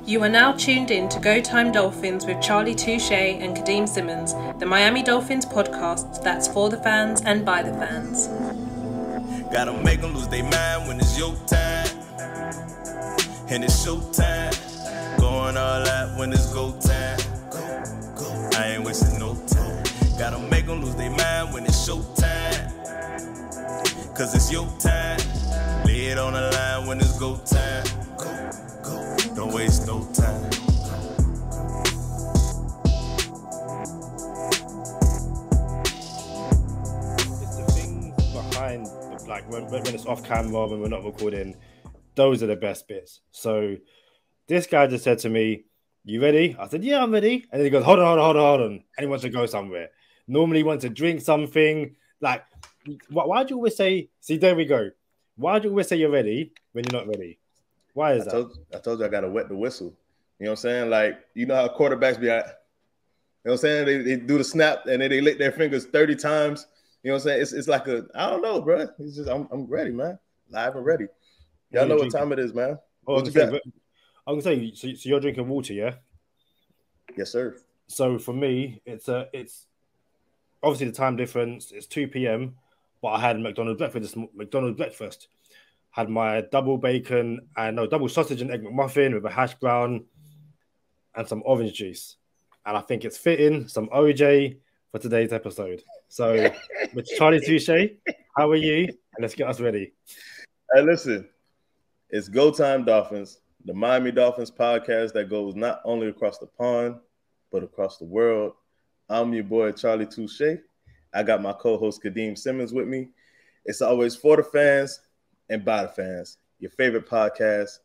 You are now tuned in to Go Time Dolphins with Charlie Touche and Kadeem Simmons, the Miami Dolphins podcast that's for the fans and by the fans. Gotta make them lose their mind when it's your time. And it's show time. Going all out when it's go time. Go. I ain't wasting no time. Gotta make them lose their mind when it's show time. Cause it's your time. Lay it on the line when it's go time. Go. Don't waste no time. It's the things behind, like when it's off camera, when we're not recording, those are the best bits. So this guy just said to me, "You ready?" I said, "Yeah, I'm ready." And then he goes, hold on. And he wants to go somewhere. Normally he wants to drink something. Like, why do you always say, see, there we go. Why do you always say you're ready when you're not ready? Why is that? I told you I got to wet the whistle. You know what I'm saying? Like, you know how quarterbacks be at, you know what I'm saying? They do the snap and then they lick their fingers 30 times. You know what I'm saying? It's like I don't know, bro. It's just, I'm ready, man. Live and ready. Y'all know what time it is, man. I'm going to say, so you're drinking water, yeah? Yes, sir. So for me, it's obviously the time difference. It's 2 p.m., but I had McDonald's breakfast. Had my double sausage and egg McMuffin with a hash brown and some orange juice. And I think it's fitting, some OJ for today's episode. So with Charlie Touche, how are you? And let's get us ready. Hey, listen, it's Go Time Dolphins, the Miami Dolphins podcast that goes not only across the pond, but across the world. I'm your boy, Charlie Touche. I got my co-host, Kadeem Simmons, with me. It's always for the fans and by the fans. Your favorite podcast.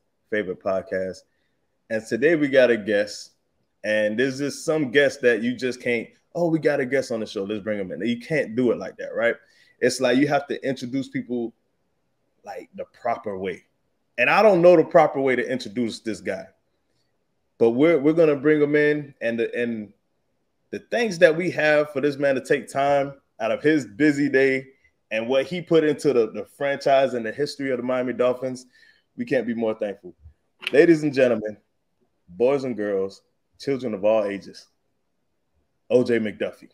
And today we got a guest. And there's just some guest that you just can't, we got a guest on the show. Let's bring him in. You can't do it like that, right? It's like you have to introduce people like the proper way. And I don't know the proper way to introduce this guy. But we're going to bring him in. And the things that we have for this man to take time out of his busy day and what he put into the franchise and the history of the Miami Dolphins, we can't be more thankful. Ladies and gentlemen, boys and girls, children of all ages, OJ McDuffie.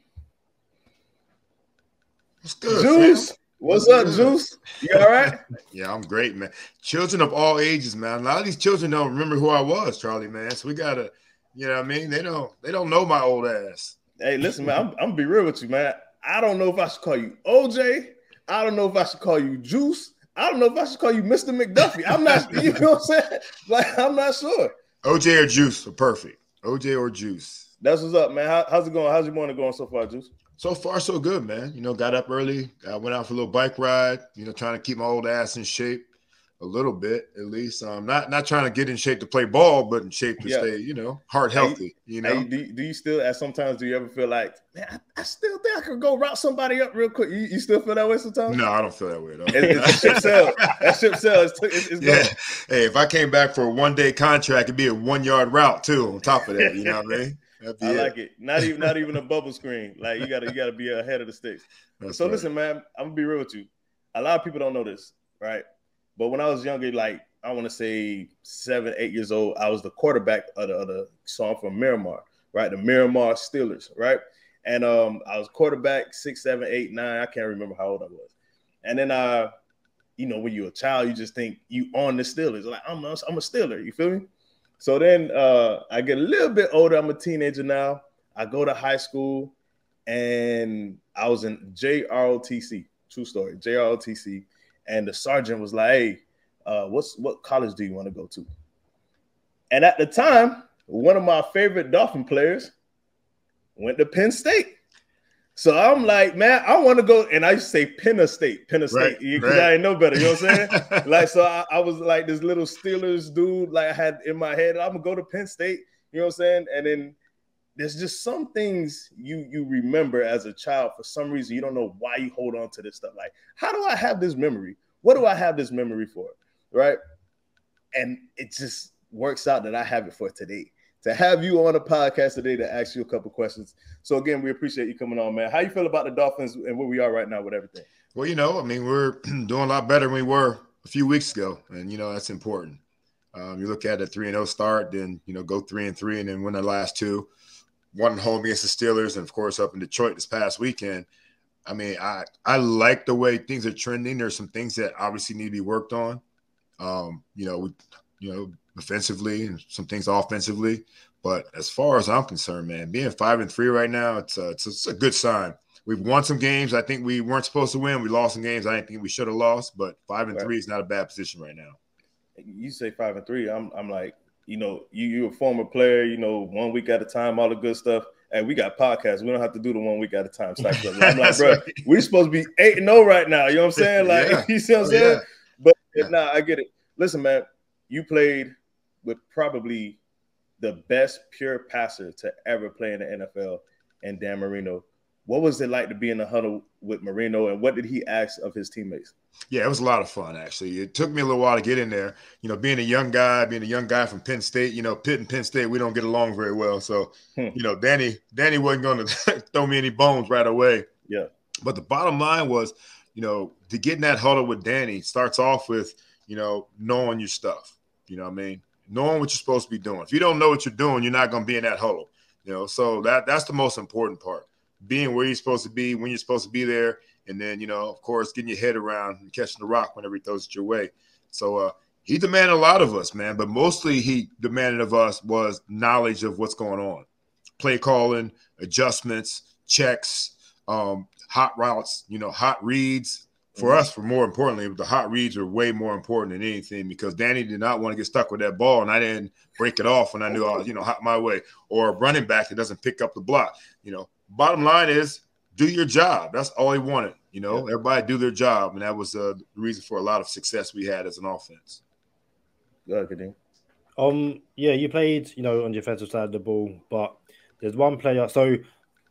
What's good, Juice? Fam? What's up, Juice? You all right? Yeah, I'm great, man. Children of all ages, man. A lot of these children don't remember who I was, Charlie, man. So we gotta, you know what I mean? They don't know my old ass. Hey, listen, man, I'm gonna be real with you, man. I don't know if I should call you OJ. I don't know if I should call you Juice. I don't know if I should call you Mr. McDuffie. I'm not, you know what I'm saying? Like, I'm not sure. OJ or Juice are perfect. OJ or Juice. That's what's up, man. How's it going? How's your morning going so far, Juice? So far, so good, man. You know, got up early. I went out for a little bike ride, you know, trying to keep my old ass in shape a little bit, at least. Not trying to get in shape to play ball, but in shape to stay, you know, heart healthy, you know. Hey, do you still, sometimes, do you ever feel like, man, I still think I could go route somebody up real quick? You still feel that way sometimes? No, I don't feel that way, though. It's ship sell. That ship sell. It's yeah. Hey, if I came back for a one-day contract, it'd be a 1-yard route, too, on top of that, you know what I mean? I like it. Not even a bubble screen. Like, you gotta be ahead of the sticks. That's so right. Listen, man, I'm gonna be real with you. A lot of people don't know this, right? But when I was younger, like I want to say 7, 8 years old, I was the quarterback of the song from Miramar, right? The Miramar Steelers, right? And I was quarterback 6, 7, 8, 9. I can't remember how old I was. And then you know, when you're a child, you just think you on the Steelers. Like I'm a Steeler. You feel me? So then I get a little bit older. I'm a teenager now. I go to high school, and I was in JROTC. True story, JROTC. And the sergeant was like, "Hey, what college do you want to go to?" And at the time, one of my favorite Dolphin players went to Penn State. So I'm like, man, I want to go. And I used to say Penn State, because I didn't know better. You know what I'm saying? Like, so I was like this little Steelers dude, like I had in my head, I'm going to go to Penn State. You know what I'm saying? And then there's just some things you remember as a child. For some reason, you don't know why you hold on to this stuff. Like, how do I have this memory? What do I have this memory for? Right? And it just works out that I have it for today. To have you on a podcast today to ask you a couple questions. So again, we appreciate you coming on, man. How you feel about the Dolphins and where we are right now with everything? Well, you know, I mean, we're doing a lot better than we were a few weeks ago, and you know that's important. You look at a 3-0 start, then, go 3-3 and then win the last two. One home against the Steelers, and, of course, up in Detroit this past weekend. I mean, I like the way things are trending. There's some things that obviously need to be worked on, defensively and some things offensively. But as far as I'm concerned, man, being 5-3 right now, it's a good sign. We've won some games I think we weren't supposed to win. We lost some games I didn't think we should have lost. But 5-3 is not a bad position right now. You say 5-3, I'm like, you're a former player, 1 week at a time, all the good stuff. And we got podcasts. We don't have to do the 1 week at a time. I'm like, bro, we're supposed to be 8-0 right now. You know what I'm saying? Like, yeah. You see what I'm saying? But nah, I get it. Listen, man, you played with probably the best pure passer to ever play in the NFL, and Dan Marino. What was it like to be in the huddle with Marino, and what did he ask of his teammates? Yeah, it was a lot of fun, actually. It took me a little while to get in there. Being a young guy from Penn State, Pitt and Penn State, we don't get along very well. So, Danny wasn't going to throw me any bones right away. Yeah. But the bottom line was, to get in that huddle with Danny starts off with, knowing your stuff. You know what I mean? Knowing what you're supposed to be doing. If you don't know what you're doing, you're not going to be in that huddle. So that's the most important part. Being where you're supposed to be, when you're supposed to be there, and then, of course, getting your head around and catching the rock whenever he throws it your way. So he demanded a lot of us, man, but mostly he demanded of us was knowledge of what's going on. Play calling, adjustments, checks, hot routes, hot reads. For us, for more importantly, the hot reads are way more important than anything because Danny did not want to get stuck with that ball, and I didn't break it off when I knew I was, hot my way. Or a running back that doesn't pick up the block. Bottom line is do your job. That's all he wanted. Everybody do their job, and that was the reason for a lot of success we had as an offense. Go ahead, Kadeem. Yeah, you played, on the offensive side of the ball, but there's one player. So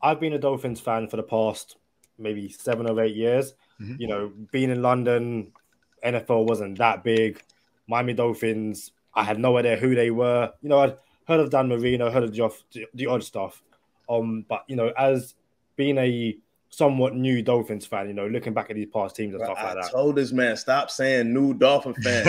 I've been a Dolphins fan for the past maybe 7 or 8 years. Mm-hmm. Being in London, NFL wasn't that big. Miami Dolphins, I had no idea who they were. I'd heard of Dan Marino, heard of the odd stuff. But as being a somewhat new Dolphins fan, looking back at these past teams and stuff like that. I told this man, stop saying new Dolphin fan.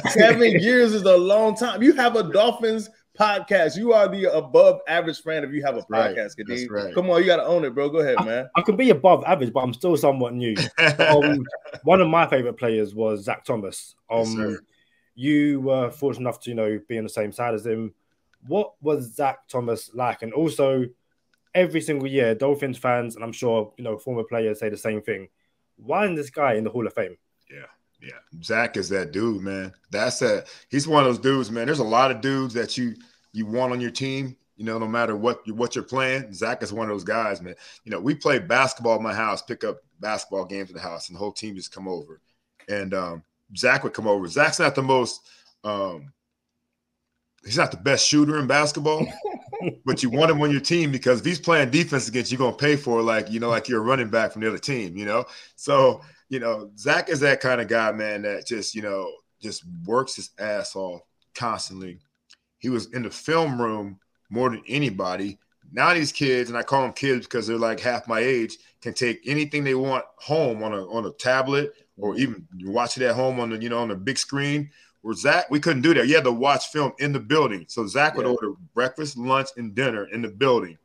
7 years is a long time. You have a Dolphins podcast. You are the above average fan if you have a podcast, Kadeem. Right. Come on, you got to own it, bro. Go ahead, man. I can be above average, but I'm still somewhat new. One of my favorite players was Zach Thomas. You were fortunate enough to, be on the same side as him. What was Zach Thomas like? And also, every single year, Dolphins fans, and I'm sure, former players say the same thing. Why isn't this guy in the Hall of Fame? Yeah. Zach is that dude, man. He's one of those dudes, man. There's a lot of dudes that you want on your team, no matter what you're playing. Zach is one of those guys, man. We play basketball at my house, pick up basketball games at the house, and the whole team just come over. And Zach would come over. Zach's not the most he's not the best shooter in basketball, but you want him on your team because if he's playing defense against you, you're going to pay for like you're a running back from the other team, So, Zach is that kind of guy, man, that just works his ass off constantly. He was in the film room more than anybody. Now these kids, and I call them kids because they're like half my age, can take anything they want home on a tablet or even you watch it at home on the, on the big screen. Where Zach, we couldn't do that. You had to watch film in the building. So Zach would order breakfast, lunch, and dinner in the building.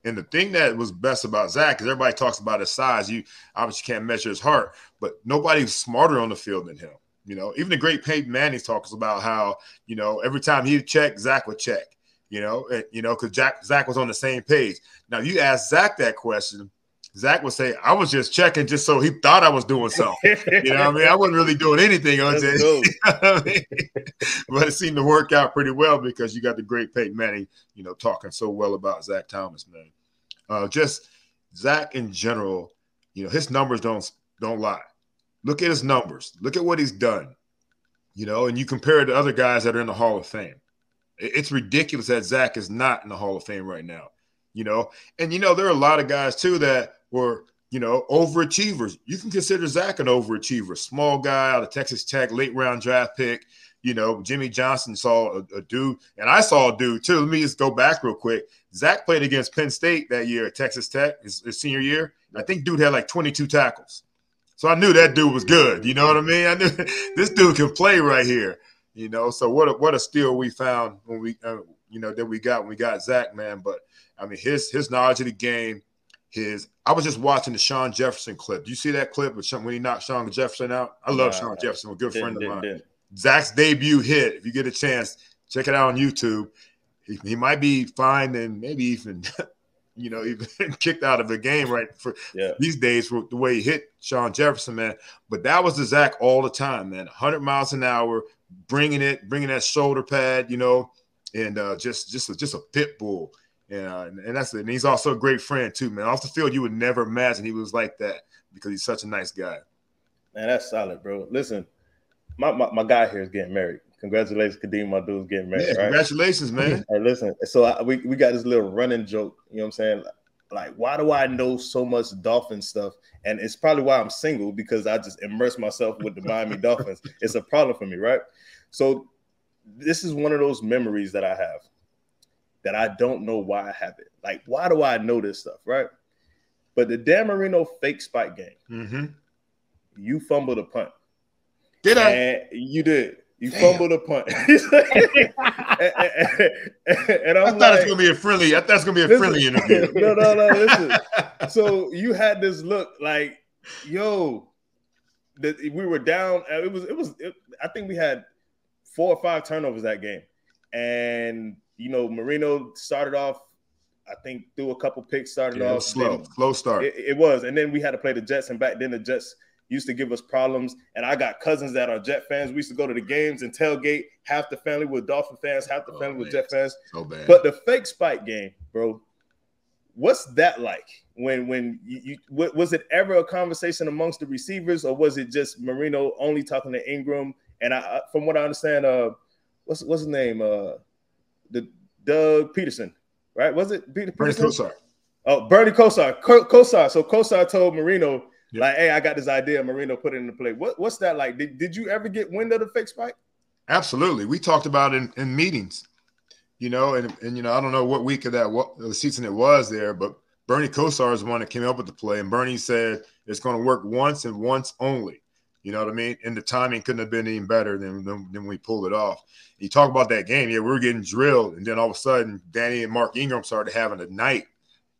And the thing that was best about Zach is everybody talks about his size. You obviously can't measure his heart, but nobody's smarter on the field than him. Even the great Peyton Manning talks about how, every time he'd check, Zach would check, because Zach was on the same page. Now, you ask Zach that question, Zach would say, I was just checking just so he thought I was doing something. I wasn't really doing anything on it. But it seemed to work out pretty well because you got the great Peyton Manning, talking so well about Zach Thomas, man. Just Zach in general, his numbers don't lie. Look at his numbers. Look at what he's done, and you compare it to other guys that are in the Hall of Fame. It's ridiculous that Zach is not in the Hall of Fame right now, And, there are a lot of guys, too, that were, overachievers. You can consider Zach an overachiever. Small guy out of Texas Tech, late round draft pick. Jimmy Johnson saw a dude, and I saw a dude, too. Let me just go back real quick. Zach played against Penn State that year at Texas Tech, his senior year. I think dude had like 22 tackles. So I knew that dude was good. You know what I mean? I knew this dude can play right here. You know, so what a steal we found when we that we got when we got Zach, man. But I mean, his knowledge of the game, I was just watching the Sean Jefferson clip. Do you see that clip when he knocked Sean Jefferson out? I love Sean Jefferson, a good friend of mine. Zach's debut hit. If you get a chance, check it out on YouTube. He might be fined and maybe even, even kicked out of the game these days for the way he hit Sean Jefferson, man. But that was the Zach all the time, man. 100 miles an hour, bringing that shoulder pad, and just a pit bull. And that's it. And he's also a great friend too, man. Off the field, you would never imagine he was like that because he's such a nice guy. Man, that's solid, bro. Listen, my guy here is getting married. Congratulations, Kadeem, my dude's getting married. Yeah, congratulations, man. Hey, listen, so we got this little running joke, you know what I'm saying? Like, why do I know so much Dolphin stuff? And it's probably why I'm single, because I just immerse myself with the Miami Dolphins. It's a problem for me, right? So this is one of those memories that I have that I don't know why I have it. Like, why do I know this stuff, right? But the Dan Marino fake spike game, you fumbled a punt. Did I? And you did. You fumbled a punt. and I thought it's gonna be a friendly. I thought it's gonna be a friendly interview. No. Listen. So you had this look like, yo, that we were down. It was. I think we had 4 or 5 turnovers that game, and Marino started off. I think threw a couple picks. Started off slow start. It was, and then we had to play the Jets, and back then the Jets used to give us problems. And I got cousins that are Jet fans. We used to go to the games and tailgate. Half the family were Dolphin fans, half the family were Jet fans. So bad. But the fake spike game, bro, what's that like? When you was it ever a conversation amongst the receivers, or was it just Marino only talking to Ingram? And from what I understand, what's his name? The Doug Peterson, right? Was it Peterson? Bernie Kosar. Oh, Bernie Kosar. Kosar. So Kosar told Marino, like, hey, I got this idea. Marino put it into play. What's that like? Did you ever get wind of the fake spike? Absolutely. We talked about it in meetings, and I don't know what week of the season it was there, but Bernie Kosar is the one that came up with the play, and Bernie said it's going to work once and once only. You know what I mean? And the timing couldn't have been any better than we pulled it off. You talk about that game. Yeah, we were getting drilled, and then all of a sudden, Danny and Mark Ingram started having a night.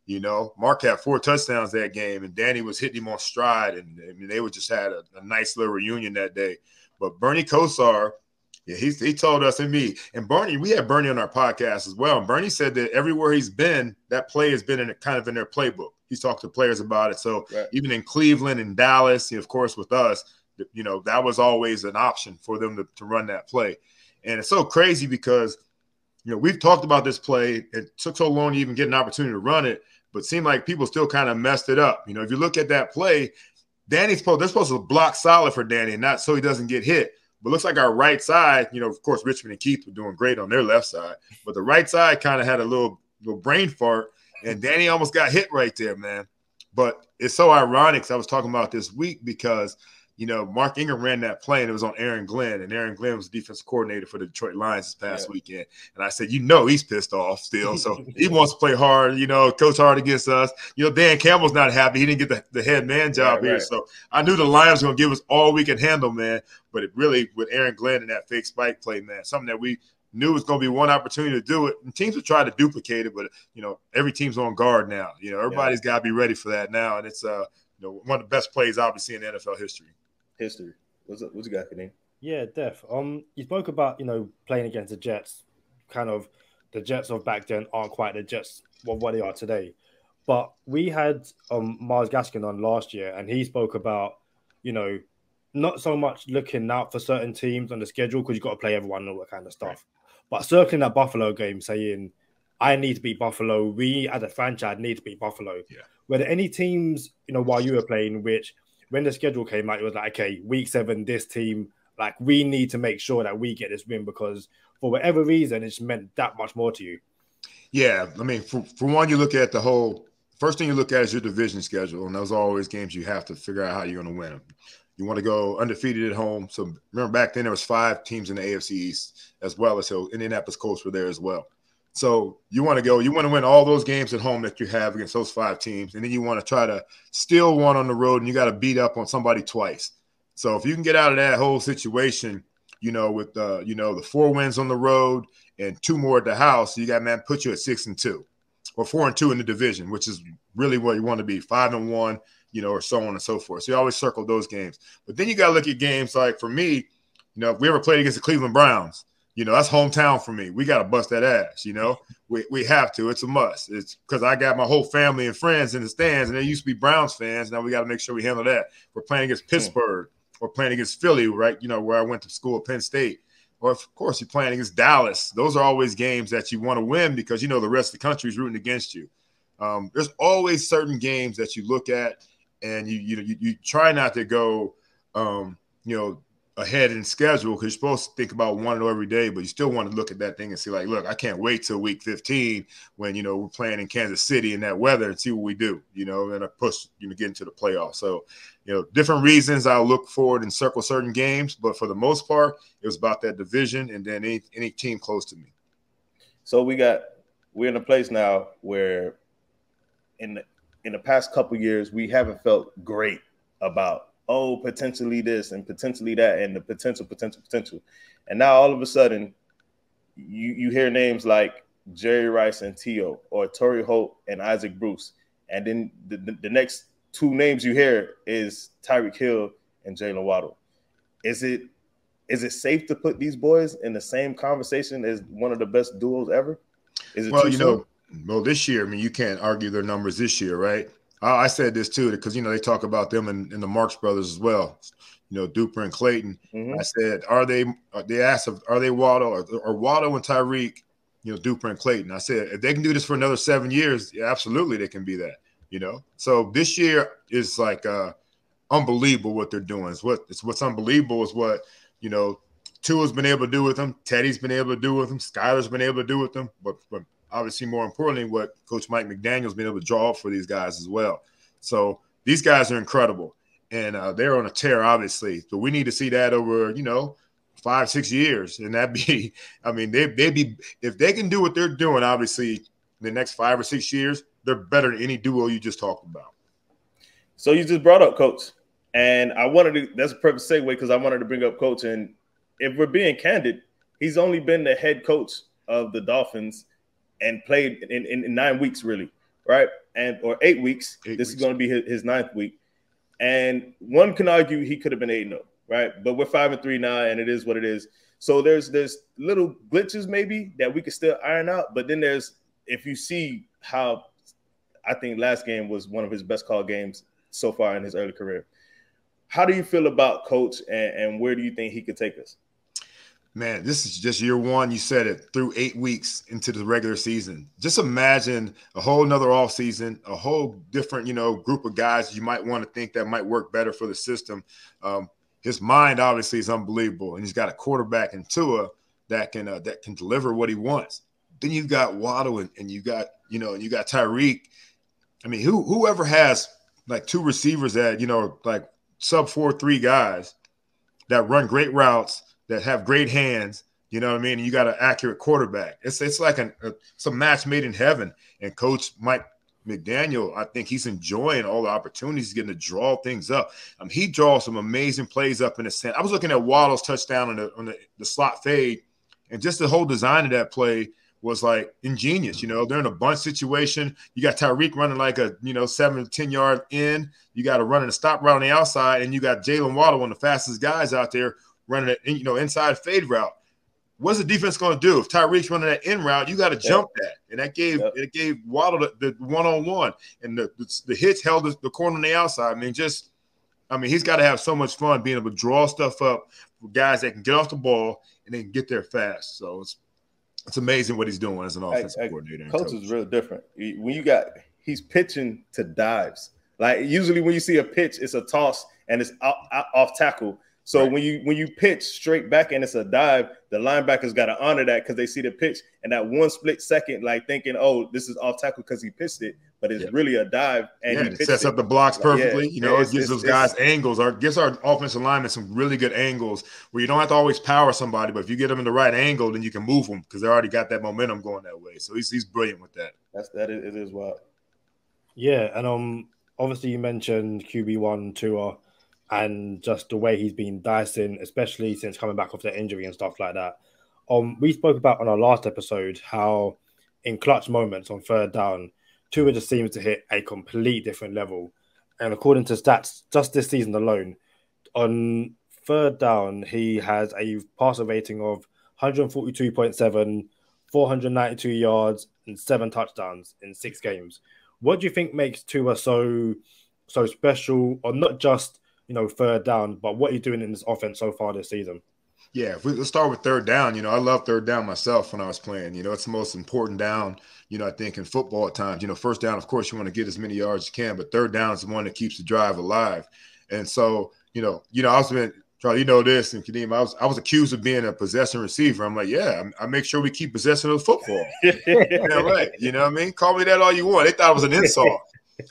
Mark had 4 touchdowns that game, and Danny was hitting him on stride, and they just had a nice little reunion that day. But Bernie Kosar, he told us and me, and Bernie, we had Bernie on our podcast as well. And Bernie said that everywhere he's been, that play has been in their playbook. He's talked to players about it. So even in Cleveland and Dallas, of course, with us, that was always an option for them to run that play. And it's so crazy because, we've talked about this play. It took so long to even get an opportunity to run it, but it seemed like people still kind of messed it up. If you look at that play, they're supposed to block solid for Danny, not so he doesn't get hit. But it looks like our right side, of course, Richmond and Keith were doing great on their left side, but the right side kind of had a little brain fart, and Danny almost got hit right there, man. But it's so ironic, 'cause I was talking about this week, because Mark Ingram ran that play, and it was on Aaron Glenn, and Aaron Glenn was the defensive coordinator for the Detroit Lions this past weekend. And I said, he's pissed off still, so he wants to play hard, coach hard against us. Dan Campbell's not happy. He didn't get the head man job here. So I knew the Lions were going to give us all we could handle, man. But it really, with Aaron Glenn and that fake spike play, man, something that we knew was going to be one opportunity to do it. And teams would try to duplicate it, but, every team's on guard now. Everybody's got to be ready for that now. And it's one of the best plays obviously in NFL history. What you got, Kadeem? Yeah, Def. You spoke about playing against the Jets. Kind of the Jets of back then aren't quite the Jets of what they are today. But we had Miles Gaskin on last year, and he spoke about not so much looking out for certain teams on the schedule because you've got to play everyone and all that kind of stuff, but circling that Buffalo game, saying, "I need to beat Buffalo. We as a franchise need to beat Buffalo." Yeah. Were there any teams while you were playing which, when the schedule came out, it was like, okay, week 7, this team, like, we need to make sure that we get this win because for whatever reason, it's meant that much more to you? Yeah. I mean, for one, you look at first thing you look at is your division schedule, and those are always games you have to figure out how you're going to win them. You want to go undefeated at home. So remember back then there was 5 teams in the AFC East as well, as so Indianapolis Colts were there as well. So you want to win all those games at home that you have against those 5 teams. And then you want to try to steal one on the road, and you got to beat up on somebody twice. So if you can get out of that whole situation, with the 4 wins on the road and 2 more at the house, you got, man, put you at 6-2 or 4-2 in the division, which is really what you want to be, 5-1, or so on and so forth. So you always circle those games. But then you got to look at games like, for me, if we ever played against the Cleveland Browns, that's hometown for me. We got to bust that ass, We have to. It's a must. It's because I got my whole family and friends in the stands, and they used to be Browns fans. Now we got to make sure we handle that. We're playing against Pittsburgh or playing against Philly, right? Where I went to school at Penn State. Or, of course, you're playing against Dallas. Those are always games that you want to win because, the rest of the country is rooting against you. There's always certain games that you look at, and you try not to go, ahead in schedule because you're supposed to think about 1-0 every day, but you still want to look at that thing and see, like, look, I can't wait till week 15 when, we're playing in Kansas City in that weather and see what we do, and I push, get into the playoffs. So, different reasons I'll look forward and circle certain games, but for the most part, it was about that division and then any team close to me. So we're in a place now where in the past couple years, we haven't felt great about, potentially this and potentially that and the potential. And now all of a sudden, you hear names like Jerry Rice and T.O. or Torrey Holt and Isaac Bruce. And then the next 2 names you hear is Tyreek Hill and Jalen Waddle. Is it safe to put these boys in the same conversation as one of the best duos ever? Is it too soon? This year, you can't argue their numbers this year, right? I said this too because they talk about them and the Marx brothers as well. Duper and Clayton. Mm-hmm. I said, they asked, are they Waddle or Waddle and Tyreek? Duper and Clayton. I said, if they can do this for another 7 years, yeah, absolutely they can be that. So this year is like unbelievable what they're doing. What's unbelievable is what Tua's been able to do with them, Teddy's been able to do with them, Skyler's been able to do with them, but obviously, more importantly, what Coach Mike McDaniel's been able to draw up for these guys as well. So these guys are incredible, and they're on a tear, obviously. So we need to see that over, 5-6 years, and that'd be, they'd be if they can do what they're doing, obviously, in the next 5 or 6 years, they're better than any duo you just talked about. So you just brought up Coach, and that's a perfect segue because I wanted to bring up Coach, and if we're being candid, he's only been the head coach of the Dolphins and played in 9 weeks, really, right? Or 8 weeks. This is going to be his 9th week. And one can argue he could have been 8-0, right? But we're 5-3 now, and it is what it is. So there's little glitches maybe that we could still iron out. But then if you see how I think last game was one of his best call games so far in his early career. How do you feel about Coach, and where do you think he could take us? Man, this is just year 1. You said it, through 8 weeks into the regular season. Just imagine a whole nother offseason, a whole different, group of guys you might want to think that might work better for the system. His mind obviously is unbelievable, and he's got a quarterback in Tua that can deliver what he wants. Then you've got Waddle and you got Tyreek. Whoever has like 2 receivers that like sub 4.3 guys that run great routes, that have great hands, and you got an accurate quarterback. It's like it's a match made in heaven. And Coach Mike McDaniel, I think he's enjoying all the opportunities he's getting to draw things up. He draws some amazing plays up in the center. I was looking at Waddle's touchdown on the slot fade, and just the whole design of that play was like ingenious. They're in a bunch situation. You got Tyreek running like a 7 to 10 yard in. You got to run in a stop route on the outside, and you got Jalen Waddle, one of the fastest guys out there, running an inside fade route. What's the defense going to do? If Tyreek's running that in route, you got to jump that. And that gave Waddle the one-on-one. And the hits held the corner on the outside. He's got to have so much fun being able to draw stuff up for guys that can get off the ball and then get there fast. So it's amazing what he's doing as an offensive coordinator. Coach is real different. He's pitching to dives. Like usually when you see a pitch, it's a toss and it's off tackle. So right. when you pitch straight back and it's a dive, the linebackers got to honor that because they see the pitch and that one split second, like thinking, oh, this is off tackle because he pitched it, but it's really a dive. And it sets up the blocks perfectly. It gives those guys angles, or gives our offensive linemen some really good angles where you don't have to always power somebody, but if you get them in the right angle, then you can move them because they already got that momentum going that way. So he's brilliant with that. It is wild. Yeah, and obviously you mentioned QB1, Tua. and just the way he's been dicing, especially since coming back off the injury and stuff like that. We spoke about on our last episode how in clutch moments on third down, Tua just seems to hit a complete different level. And according to stats, just this season alone, on third down, he has a passer rating of 142.7, 492 yards, and 7 touchdowns in 6 games. What do you think makes Tua so special, or not just, third down, but what he's doing in this offense so far this season? Yeah, let's start with third down. I love third down myself when I was playing. It's the most important down, I think in football at times. First down, of course, you want to get as many yards as you can, but third down is the one that keeps the drive alive. And so, I was been – Charlie, this, and Kadeem, I was accused of being a possession receiver. I'm like, yeah, I make sure we keep possession of the football. Yeah, right. You know what I mean? Call me that all you want. They thought it was an insult.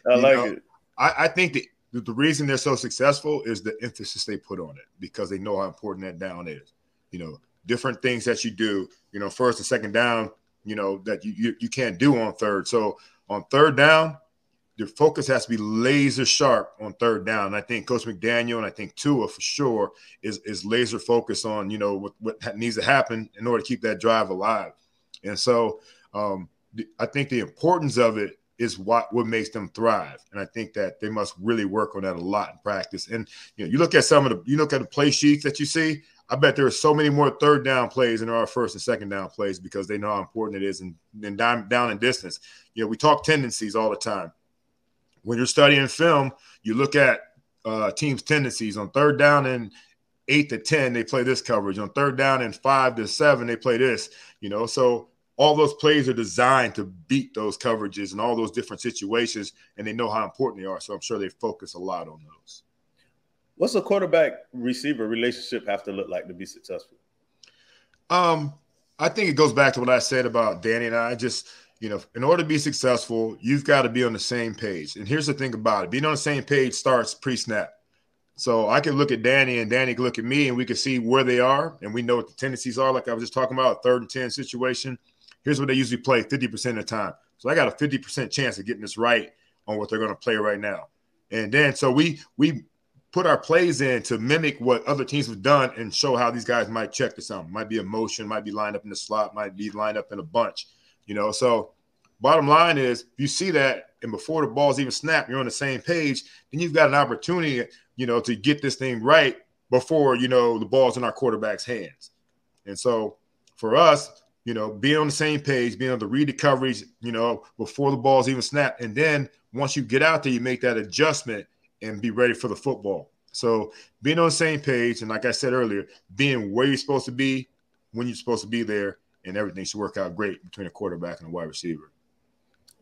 I like it. I think the reason they're so successful is the emphasis they put on it, because they know how important that down is. Different things that you do, first and second down, that you can't do on third. So on third down, your focus has to be laser sharp on third down. And I think Coach McDaniel and I think Tua for sure is laser focused on, what needs to happen in order to keep that drive alive. And so I think the importance of it is what makes them thrive. And I think that they must really work on that a lot in practice. And you look at the play sheets that you see, I bet there are so many more third down plays than there are first and second down plays, because they know how important it is and down and distance. We talk tendencies all the time. When you're studying film, you look at teams' tendencies. On third down and 8 to 10, they play this coverage. On third down and 5 to 7, they play this. So all those plays are designed to beat those coverages and all those different situations, and they know how important they are. So I'm sure they focus a lot on those. What's a quarterback-receiver relationship have to look like to be successful? I think it goes back to what I said about Danny and I. Just – in order to be successful, you've got to be on the same page. And here's the thing about it. Being on the same page starts pre-snap. So I can look at Danny and Danny can look at me and we can see where they are. And we know what the tendencies are. Like I was just talking about, a 3rd and 10 situation. Here's what they usually play 50% of the time. So I got a 50% chance of getting this right on what they're going to play right now. And then so we put our plays in to mimic what other teams have done and show how these guys might check to something. Might be a motion, might be lined up in the slot, might be lined up in a bunch. So bottom line is, if you see that and before the ball's even snapped, you're on the same page, then you've got an opportunity, to get this thing right before, the ball's in our quarterback's hands. And so for us, being on the same page, being able to read the coverage, before the ball's even snapped. And then once you get out there, you make that adjustment and be ready for the football. So being on the same page, and like I said earlier, being where you're supposed to be, when you're supposed to be there, and everything should work out great between a quarterback and a wide receiver.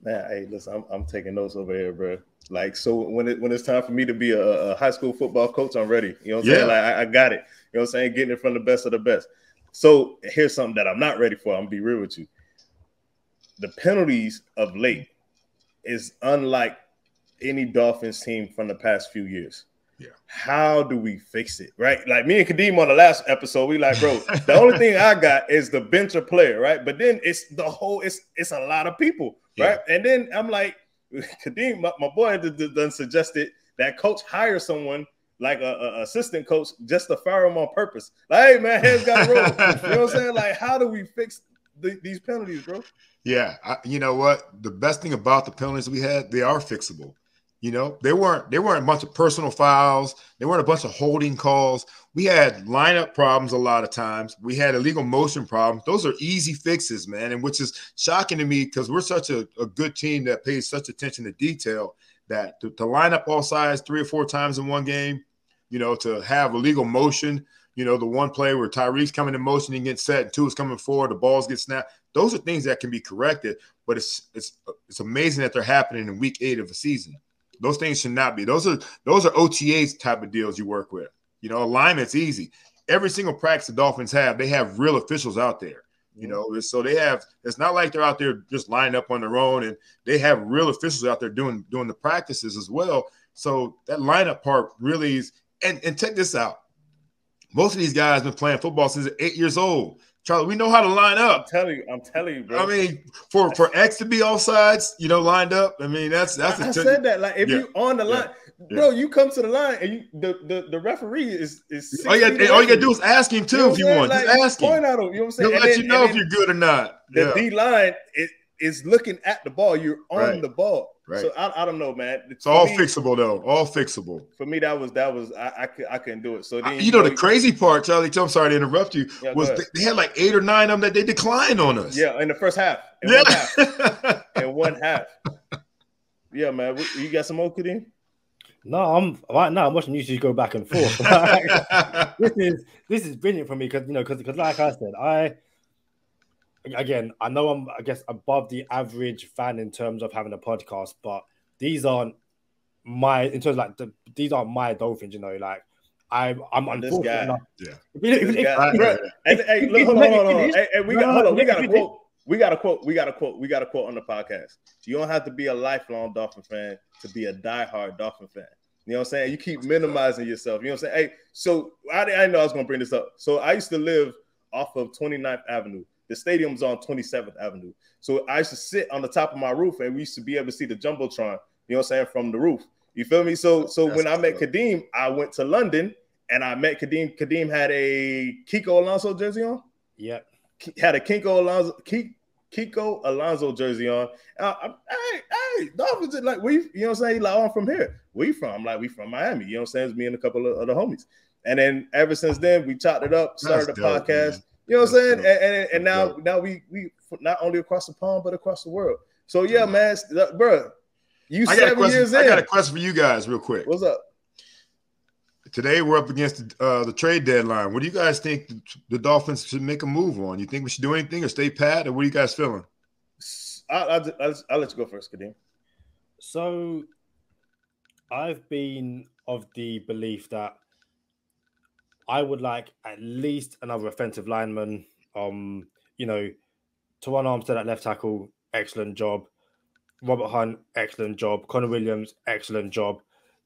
Man, hey, listen, I'm taking notes over here, bro. Like, so when it's time for me to be a high school football coach, I'm ready. You know what I'm saying? Like, I got it. You know what I'm saying? Getting it from the best of the best. So here's something that I'm not ready for. I'm going to be real with you. The penalties of late is unlike any Dolphins team from the past few years. Yeah. How do we fix it, right? Like me and Kadeem on the last episode, we like, bro, the only thing I got is the bench or player, right? But then it's a lot of people, right? Yeah. And then I'm like, Kadeem, my boy done suggested that coach hire someone like a assistant coach just to fire him on purpose. Like, hey, man, hands got to roll. You know what I'm saying? Like, how do we fix these penalties, bro? Yeah, you know what? The best thing about the penalties we had, they are fixable. They weren't a bunch of personal fouls. They weren't a bunch of holding calls. We had lineup problems a lot of times. We had illegal motion problems. Those are easy fixes, man, and which is shocking to me because we're such a good team that pays such attention to detail that to line up all sides 3 or 4 times in one game, to have illegal motion, the one play where Tyreek's coming in motion and gets set and Tua's coming forward, the balls get snapped. Those are things that can be corrected, but it's amazing that they're happening in week 8 of the season. Those things should not be. Those are OTAs type of deals you work with. Alignment's easy. Every single practice the Dolphins have, they have real officials out there. So they have. It's not like they're out there just lining up on their own, and they have real officials out there doing the practices as well. So that lineup part really is. And check this out. Most of these guys have been playing football since they're 8 years old. Charlie, we know how to line up. I'm telling you, bro. I mean, for X to be off sides, lined up. I mean, that's. I said that. Like, if you on the line, bro, you come to the line and the referee is. All you gotta do is ask him too if you want. Like, just ask him. Point at him. You know what I'm saying? He'll let you know if you're good or not. The D line is looking at the ball. You're on the ball. Right. So I don't know, man. It's all fixable though. All fixable. For me, that was I couldn't do it. So then, the crazy part, Charlie. I'm sorry to interrupt you. Was they had like 8 or 9 of them that they declined on us. Yeah, in the first half. In one half. Yeah, man. You got some more, Kadeem? No, I'm watching you two go back and forth. This is brilliant for me because like I said, I know I'm above the average fan in terms of having a podcast, but these aren't my these aren't my Dolphins. Like I'm unfortunate enough. Yeah. Hey, look, hold on. Hey, we got a quote on the podcast. You don't have to be a lifelong Dolphin fan to be a diehard Dolphin fan. You know what I'm saying? You keep minimizing yourself. You know what I'm saying? Hey, so I didn't know I was going to bring this up. So I used to live off of 29th Avenue. The stadium's on 27th Avenue. So I used to sit on the top of my roof and we used to be able to see the Jumbotron, you know what I'm saying, from the roof. You feel me? So when I met Kadeem, I went to London and I met Kadeem. Kadeem had a Kiko Alonso jersey on. Yeah. Had a Kiko Alonso jersey on. Hey, Dolphins, like, you know what I'm saying? He's like, I'm from here. Where you from? I'm like, we from Miami. You know what I'm saying? It's me and a couple of other homies. And then ever since then, we chopped it up, started the podcast. Man. You know what I'm saying? And now we not only across the pond, but across the world. So, yeah, man, bro, you 7 years in. I got a question for you guys real quick. What's up? Today, we're up against the trade deadline. What do you guys think the Dolphins should make a move on? You think we should do anything or stay pat, or what are you guys feeling? I'll let you go first, Kadeem. So, I've been of the belief that I would like at least another offensive lineman. Teron Armstead at left tackle, excellent job. Robert Hunt, excellent job. Connor Williams, excellent job.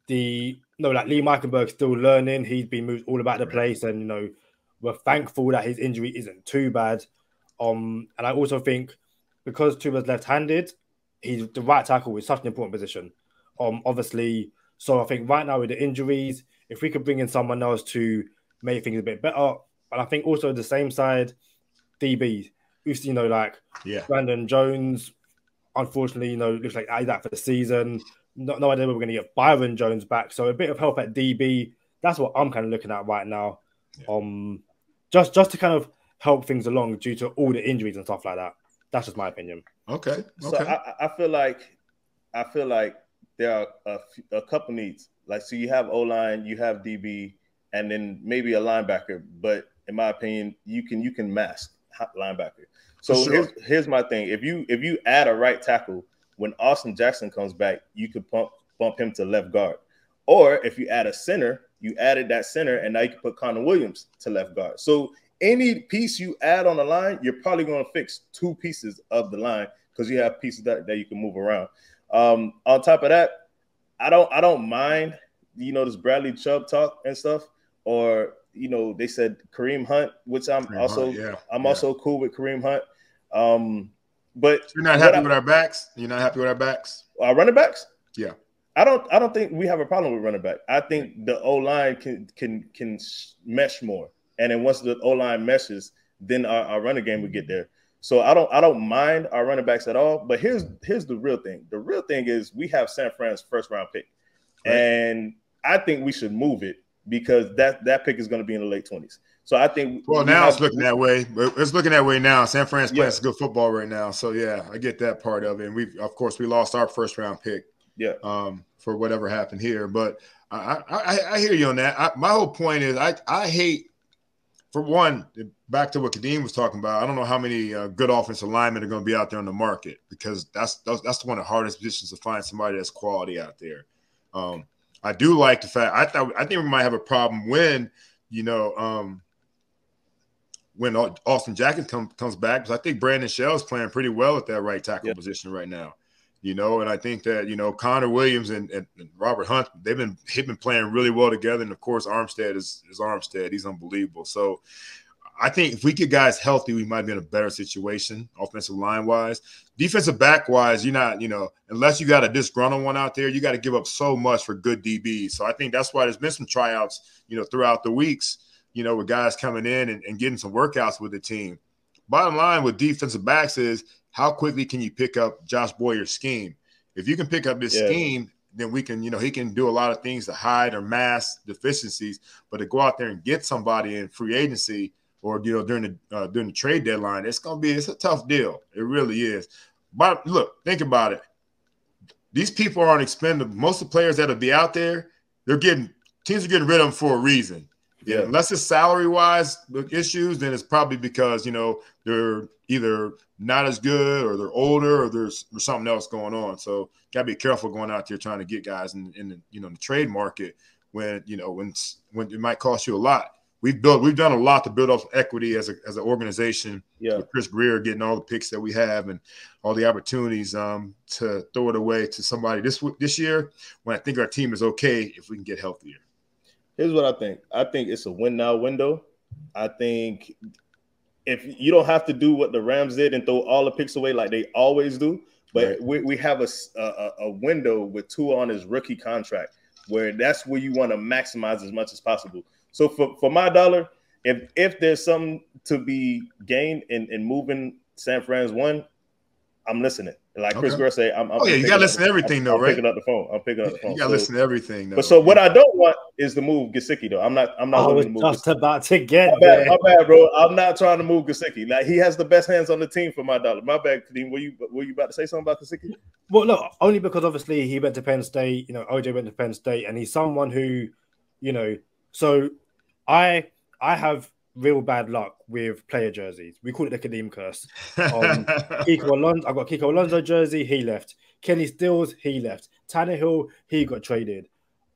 Lee Meichenberg's still learning. He's been moved all about the place, and we're thankful that his injury isn't too bad. And I also think because Tuba's left-handed, he's the right tackle is such an important position. Obviously, so I think right now with the injuries, if we could bring in someone else to make things a bit better, and I think also the same side, DB, we've seen Brandon Jones, unfortunately, looks like he's out for the season. No idea we're going to get Byron Jones back. So a bit of help at DB. That's what I'm kind of looking at right now. Yeah. Just to kind of help things along due to all the injuries and stuff like that. That's just my opinion. Okay. So I feel like there are a couple needs. Like, so you have O-line, you have DB, and then maybe a linebacker. But in my opinion, you can mask linebacker. So here's my thing. If you add a right tackle, when Austin Jackson comes back, you could bump him to left guard. Or if you add a center, you added that center, and now you can put Connor Williams to left guard. So any piece you add on the line, you're probably going to fix 2 pieces of the line because you have pieces that you can move around. On top of that, I don't mind, this Bradley Chubb talk and stuff, or they said Kareem Hunt, which I'm also cool with Kareem Hunt. But you're not happy with our backs? You're not happy with our backs? Our running backs? Yeah. I don't think we have a problem with running back. I think the O-line can mesh more. And then once the O-line meshes, then our running game would get there. So I don't mind our running backs at all. But here's the real thing. The real thing is we have San Fran's first round pick. Right. And I think we should move it because that pick is going to be in the late 20s. So I think it's looking that way. It's looking that way now. San Fran's playing some good football right now. So yeah, I get that part of it. And we lost our first round pick. Yeah. For whatever happened here. But I hear you on that. My whole point is I hate, for one, back to what Kadeem was talking about, I don't know how many good offensive linemen are going to be out there on the market because that's one of the hardest positions to find somebody that's quality out there. I do like the fact I think we might have a problem when Austin Jackson comes back, because I think Brandon Shell's playing pretty well at that right tackle position right now. And I think that, Connor Williams and Robert Hunt, they've been playing really well together. And of course, Armstead is Armstead. He's unbelievable. So I think if we get guys healthy, we might be in a better situation, offensive line wise. Defensive back wise, you're not, unless you got a disgruntled one out there, you got to give up so much for good DBs. So I think that's why there's been some tryouts, throughout the weeks, with guys coming in and getting some workouts with the team. Bottom line with defensive backs is how quickly can you pick up Josh Boyer's scheme? If you can pick up his scheme, then we can, he can do a lot of things to hide or mask deficiencies. But to go out there and get somebody in free agency or during the trade deadline, it's a tough deal. It really is. But look, think about it. These people aren't expendable. Most of the players that'll be out there, teams are getting rid of them for a reason. Yeah, unless it's salary-wise issues, then it's probably because, they're either not as good or they're older or there's something else going on. So got to be careful going out there trying to get guys in the trade market when it might cost you a lot. We've done a lot to build up equity as an organization. Yeah, with Chris Greer getting all the picks that we have and all the opportunities to throw it away to somebody this year when I think our team is okay if we can get healthier. Here's what I think. I think it's a win now window. I think if you don't have to do what the Rams did and throw all the picks away like they always do, but we have a window with Tua on his rookie contract where that's where you want to maximize as much as possible. So for my dollar, if there's something to be gained in moving San Fran's one, I'm listening. Like Chris Greer say, you gotta listen to everything though, right? I'm picking up the phone. You gotta listen to everything though. But so what I don't want is to move Gesicki though. I'm not I was to move just Gesicki. about to get my bad, bro. I'm not trying to move Gesicki. Like he has the best hands on the team for my dollar. My bad, Kadeem. Were you about to say something about Gesicki? Well, no, only because obviously he went to Penn State. OJ went to Penn State, and he's someone who, So I have real bad luck with player jerseys. We call it the Kadeem curse. Kiko Alonso, I got Kiko Alonso jersey, he left. Kenny Stills, he left. Tannehill, he got traded.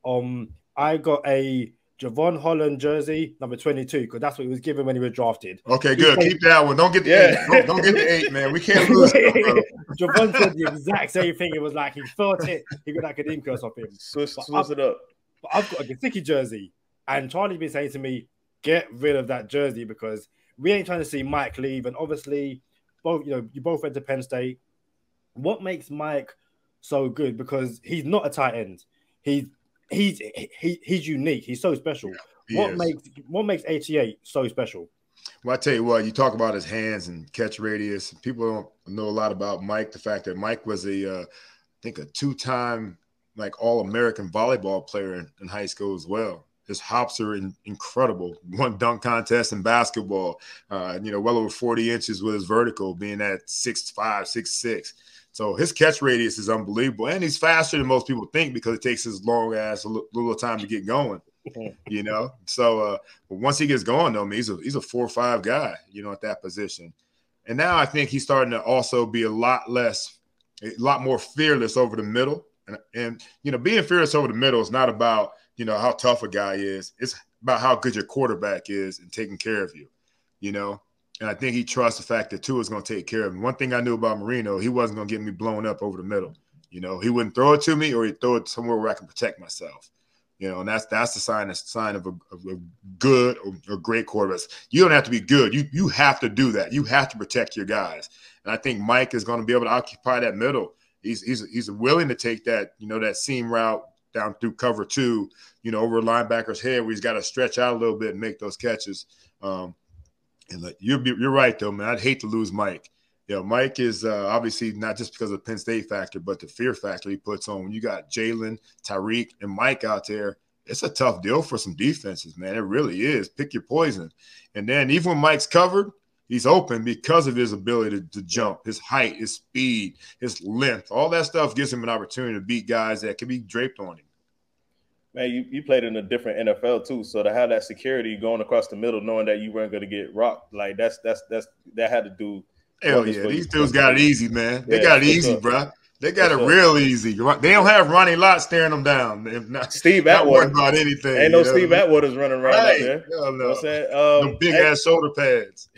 I got a Javon Holland jersey, number 22, because that's what he was given when he was drafted. Okay, good. Keep that one. Don't get the 8. Don't get the 8, man. We can't lose it, bro. Javon said the exact same thing. It was like he felt it. He got that Kadeem curse off him. Switch it up. But I've got a Gesicki jersey, and Charlie's been saying to me, get rid of that jersey because we ain't trying to see Mike leave. And obviously, you both went to Penn State. What makes Mike so good? Because he's not a tight end. He's unique. He's so special. What makes 88 so special? Well, I tell you what, you talk about his hands and catch radius. People don't know a lot about Mike. The fact that Mike was I think a 2-time All-American volleyball player in high school as well. His hops are incredible. Won dunk contest in basketball. Well over 40 inches with his vertical, being at 6'5", 6'6". So his catch radius is unbelievable, and he's faster than most people think because it takes his long ass a little time to get going. So but once he gets going, though, he's a 4-5 guy. At that position, and now I think he's starting to also be a lot more fearless over the middle. And being fearless over the middle is not about how tough a guy is. It's about how good your quarterback is and taking care of you, And I think he trusts the fact that Tua is going to take care of him. One thing I knew about Marino, he wasn't going to get me blown up over the middle. He wouldn't throw it to me or he'd throw it somewhere where I can protect myself. And that's the sign of a good or great quarterback. You don't have to be good. You have to do that. You have to protect your guys. And I think Mike is going to be able to occupy that middle. He's willing to take that, that seam route down through cover 2, over a linebacker's head where he's got to stretch out a little bit and make those catches. And you're right, though, man. I'd hate to lose Mike. Mike is obviously not just because of the Penn State factor, but the fear factor he puts on. When you got Jalen, Tyreek, and Mike out there, it's a tough deal for some defenses, man. It really is. Pick your poison. And then even when Mike's covered, he's open because of his ability to jump, his height, his speed, his length. All that stuff gives him an opportunity to beat guys that can be draped on him. Man, you played in a different NFL too, so to have that security going across the middle, knowing that you weren't going to get rocked, like that had to do. Hell yeah, these dudes got it easy, man. They got it easy, bro. They got it real easy. They don't have Ronnie Lott staring them down. Steve Atwater. Not about anything. Ain't no Steve Atwater's running around out there. No. You know what I'm saying? No big-ass shoulder pads.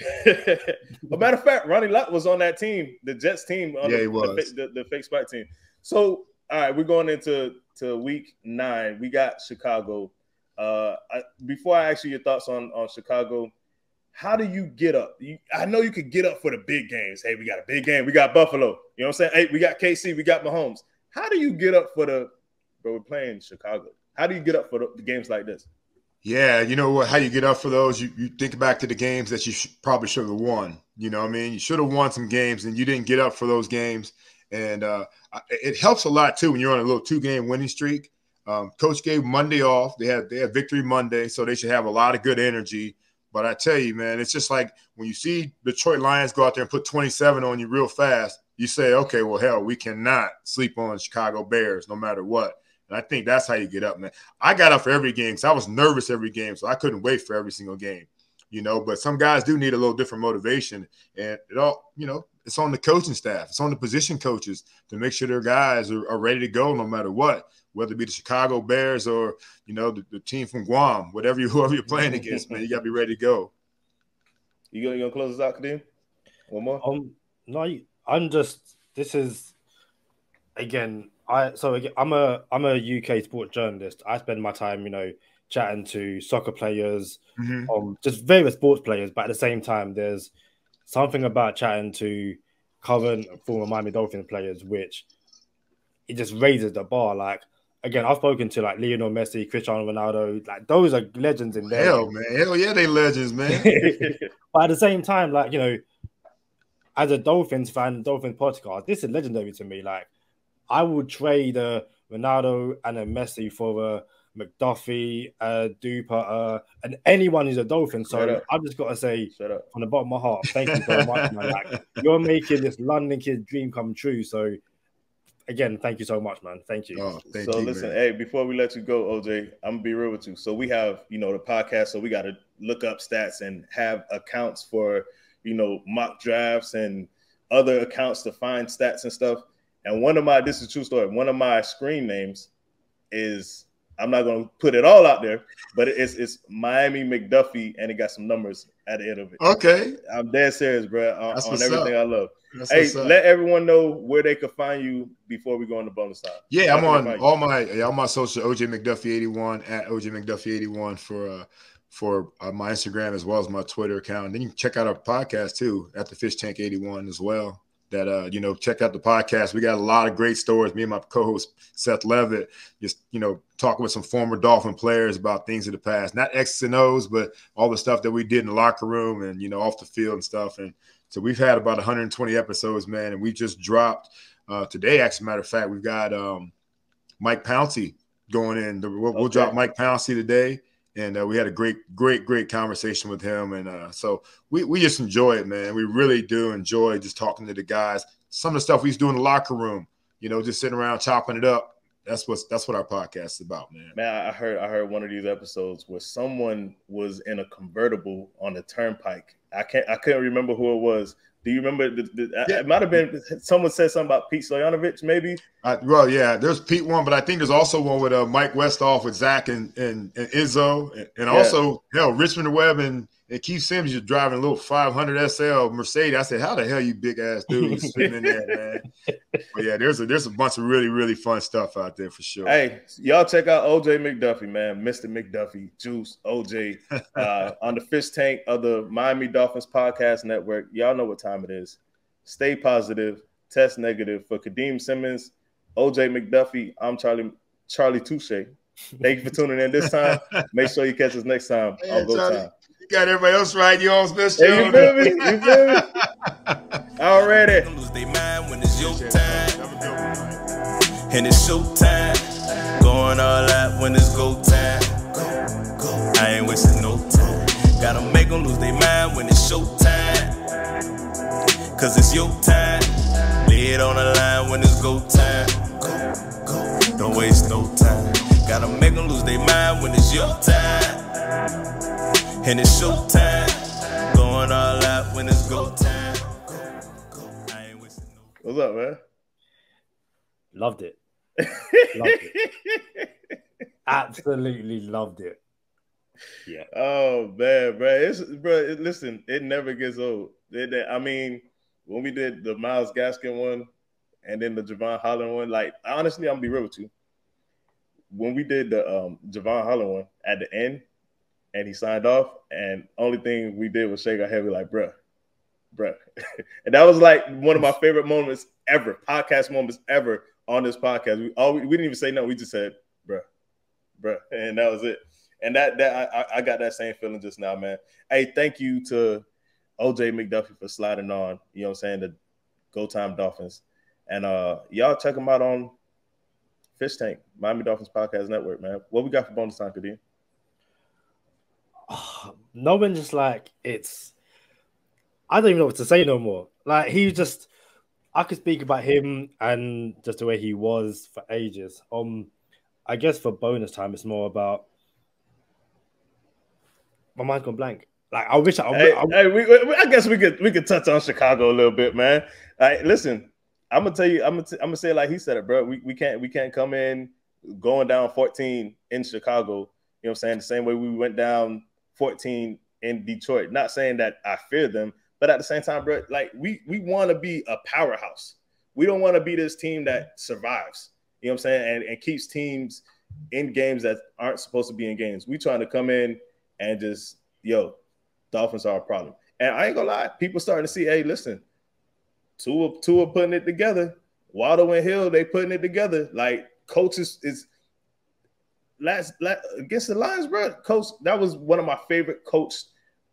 A matter of fact, Ronnie Lott was on that team, the Jets team. He was. The fake spike team. So, all right, we're going into week 9. We got Chicago. Before I ask you your thoughts on Chicago, how do you get up? I know you could get up for the big games. Hey, we got a big game. We got Buffalo. You know what I'm saying? Hey, we got KC. We got Mahomes. How do you get up for bro, we're playing Chicago. How do you get up for the games like this? Yeah, you know what? How you get up for those? You think back to the games that you probably should have won. You know what I mean? You should have won some games, and you didn't get up for those games. And it helps a lot too when you're on a little 2-game winning streak. Coach gave Monday off. They had Victory Monday, so they should have a lot of good energy. But I tell you, man, it's just like when you see Detroit Lions go out there and put 27 on you real fast, you say, okay, well, hell, we cannot sleep on Chicago Bears no matter what. And I think that's how you get up, man. I got up for every game because I was nervous every game, so I couldn't wait for every single game, you know. But some guys do need a little different motivation, and it all, you know, it's on the coaching staff. It's on the position coaches to make sure their guys are ready to go no matter what, whether it be the Chicago Bears or, you know, the team from Guam, whoever you're playing against, man. You got to be ready to go. You gonna close us out, Kadeem? One more? No, I'm just. This is again. I'm a UK sports journalist. I spend my time, you know, chatting to soccer players, just various sports players. But at the same time, there's something about chatting to current and former Miami Dolphins players, which it just raises the bar. Like, again, I've spoken to like Lionel Messi, Cristiano Ronaldo. Like, those are legends in there. Hell, man. Hell yeah, they legends, man. But at the same time, like, you know, as a Dolphins fan, Dolphins podcast, this is legendary to me. Like, I would trade a Ronaldo and a Messi for a McDuffie, Duper, and anyone who's a Dolphin. So I've just got to say, from the bottom of my heart, thank you so much, man. Like, you're making this London kid dream come true. So again, thank you so much, man. Thank you. Oh, thank you, listen, man. Hey, before we let you go, OJ, I'm gonna be real with you. So we have, you know, the podcast, so we got to look up stats and have accounts for, you know, mock drafts and other accounts to find stats and stuff. And this is a true story. One of my screen names is, I'm not going to put it all out there, but it's Miami McDuffie, and it got some numbers at the end of it. Okay. I'm dead serious, bro, on everything I love. That's hey, let everyone know where they can find you before we go on the bonus side. Yeah, I'm on all my social, OJ McDuffie 81 at OJ McDuffie 81 for my Instagram as well as my Twitter account. And then you can check out our podcast too at the Fish Tank 81 as well. That, you know, check out the podcast. We got a lot of great stories. Me and my co-host, Seth Levitt, just, you know, talking with some former Dolphin players about things of the past, not X's and O's, but all the stuff that we did in the locker room and, you know, off the field and stuff. And so we've had about 120 episodes, man. And we just dropped today, actually, matter of fact, we've got Mike Pouncey going in. We'll drop Mike Pouncey today. And we had a great conversation with him. And so we just enjoy it, man. We really do enjoy just talking to the guys. Some of the stuff we used to do in the locker room, you know, just sitting around chopping it up. That's what our podcast is about, man. Man, I heard one of these episodes where someone was in a convertible on the turnpike. I couldn't remember who it was. Do you remember? It might have been someone said something about Pete Stoyanovich, maybe. Well, yeah, there's Pete one, but I think there's also one with Mike Westhoff with Zach and Izzo, and also Richmond Webb and Keith Sims just driving a little 500 SL Mercedes. I said, "How the hell you big ass dude sitting in there, man?" But yeah, there's a bunch of really fun stuff out there for sure. Hey, y'all check out OJ McDuffie, man, Mr. McDuffie, Juice, OJ, on the Fish Tank of the Miami Dolphins Podcast Network. Y'all know what time it is. Stay positive, test negative. For Kadeem Simmons, OJ McDuffie, I'm Charlie Touche. Thank you for tuning in this time. Make sure you catch us next time on Go Time. You got everybody else right. You almost missed you. You feel me? You feel me? Already. Lose their mind when it's your time. And it's show time. Going all out when it's go time. I ain't wasting no time. Gotta make them lose their mind when it's show time. Cause it's your time. Lay it on the line when it's go time. Don't waste no time. Gotta make them lose their mind when it's your time. And it's show time. Going all out when it's go time. I ain't wasting no time. What's up, man? Loved it. Loved it. Absolutely loved it. Yeah. Oh man, bro. Listen, it never gets old. I mean, when we did the Myles Gaskin one and then the Javon Holland one, like honestly, I'm gonna be real with you. When we did the Javon Holland one at the end, and he signed off. And only thing we did was shake our head, like, bruh. And that was like one of my favorite moments ever, podcast moments ever on this podcast. We didn't even say no. We just said, bruh. And that was it. And I got that same feeling just now, man. Hey, thank you to OJ McDuffie for sliding on, you know what I'm saying, the Go Time Dolphins. And y'all check them out on Fish Tank, Miami Dolphins Podcast Network, man. What we got for bonus time, Kadeem? No one just like I don't even know what to say no more. Like I could speak about him and just the way he was for ages. I guess for bonus time, it's more about my mind's gone blank. Like I wish I guess we could touch on Chicago a little bit, man. Listen, I'm gonna tell you, I'm gonna say it like he said it, bro. We can't come in going down 14 in Chicago. You know what I'm saying? The same way we went down 14 in Detroit. Not saying that I fear them, but at the same time, bro, like we want to be a powerhouse. We don't want to be this team that survives. You know what I'm saying? And keeps teams in games that aren't supposed to be in games. We trying to come in and just, Dolphins are a problem. And I ain't gonna lie, people starting to see, hey, listen, Tua putting it together. Waddle and Hill, they putting it together. Like coaches is last against the Lions, bro. Coach, that was one of my favorite Coach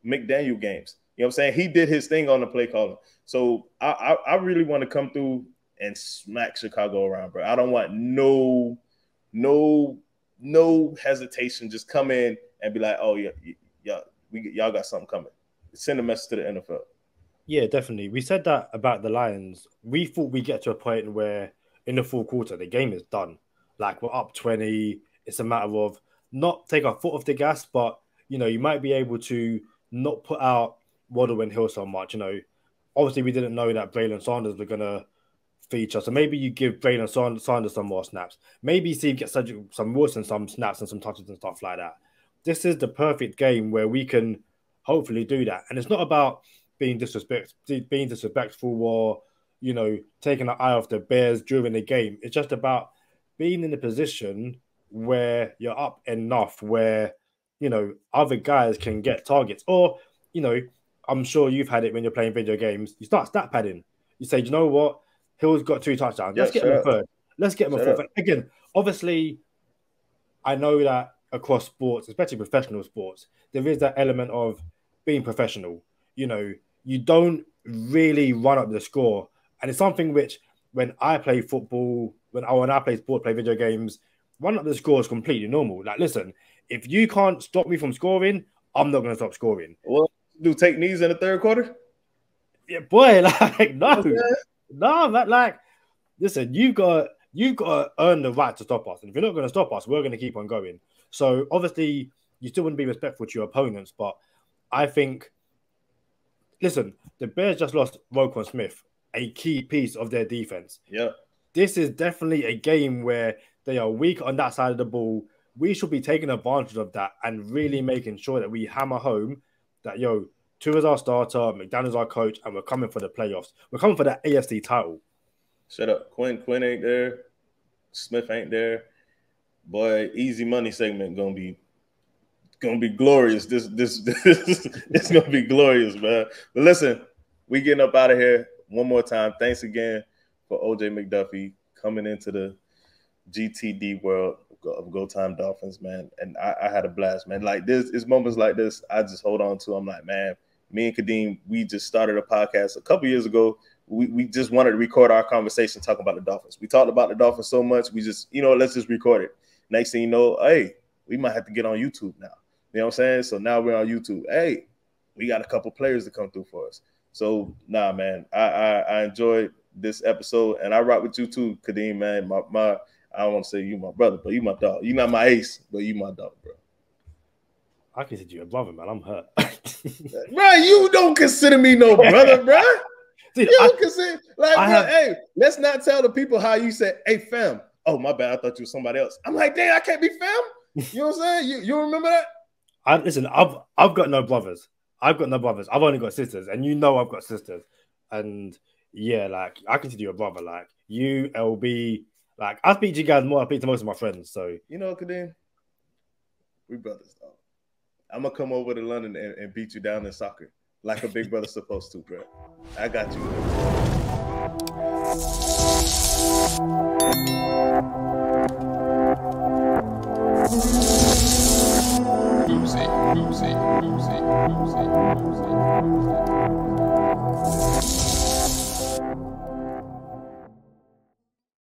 McDaniel games. You know what I'm saying? He did his thing on the play calling. So I really want to come through and smack Chicago around, bro. I don't want no hesitation. Just come in and be like, oh yeah, y'all got something coming. Send a message to the NFL. Yeah, definitely. We said that about the Lions. We thought we'd get to a point where in the fourth quarter, the game is done. Like we're up 20. It's a matter of not take our foot off the gas, but, you might be able to not put out Waddle and Hill so much. Obviously we didn't know that Braylon Sanders were going to feature. So maybe you give Braylon Sanders some more snaps. Maybe Steve gets some Wilson some snaps and some touches and stuff like that. This is the perfect game where we can hopefully do that. And it's not about being disrespectful or, taking an eye off the Bears during the game. It's just about being in a position where you're up enough where, other guys can get targets. Or, I'm sure you've had it when you're playing video games. You start stat padding. You say, you know what? Hill's got 2 touchdowns. Let's get him a third. Let's get him a fourth. Again, obviously, I know that across sports, especially professional sports, there is that element of being professional. You don't really run up the score. And it's something which, when I play football, when I play sport, play video games, run up the score is completely normal. Like, listen, if you can't stop me from scoring, I'm not going to stop scoring. Well, do take knees in the third quarter? Yeah, boy, like, no, man, like, listen, you've got to earn the right to stop us. And if you're not going to stop us, we're going to keep on going. So, obviously, you still wouldn't be respectful to your opponents, but I think, listen, the Bears just lost Roquan Smith, a key piece of their defense. Yeah. This is definitely a game where they are weak on that side of the ball. We should be taking advantage of that and really making sure that we hammer home that, Tua's our starter, McDaniel's our coach, and we're coming for the playoffs. We're coming for that AFC title. Shut up. Quinn ain't there. Smith ain't there. Boy, easy money segment gonna be glorious. This it's gonna be glorious, man. But listen, we getting up out of here one more time. Thanks again for OJ McDuffie coming into the GTD world of Go Time Dolphins, man. And I had a blast, man. Like this, it's moments like this I just hold on to. I'm like, man, me and Kadeem, we just started a podcast a couple years ago. We just wanted to record our conversation talking about the Dolphins. We talked about the Dolphins so much, we just, let's just record it. Next thing you know, hey, we might have to get on YouTube now. You know what I'm saying? So now we're on YouTube. Hey, we got a couple players to come through for us. So, nah, man, I enjoyed this episode, and I rock with you too, Kadeem, man. I don't want to say you my brother, but you my dog. You not my ace, but you my dog, bro. I consider you a brother, man. I'm hurt. Bro, you don't consider me no brother, bro. Dude, you don't consider, like, hey, let's not tell the people how you said, hey, fam. Oh, my bad. I thought you were somebody else. I'm like, dang, I can't be fam. You know what I'm saying? You remember that? Listen, I've got no brothers. I've only got sisters, and I've got sisters. And yeah, like, I consider you a brother. Like, you, LB, like, I speak to you guys more. I speak to most of my friends. So, Kadeem, we brothers, though. I'm gonna come over to London and beat you down in soccer like a big brother supposed to, bro. I got you.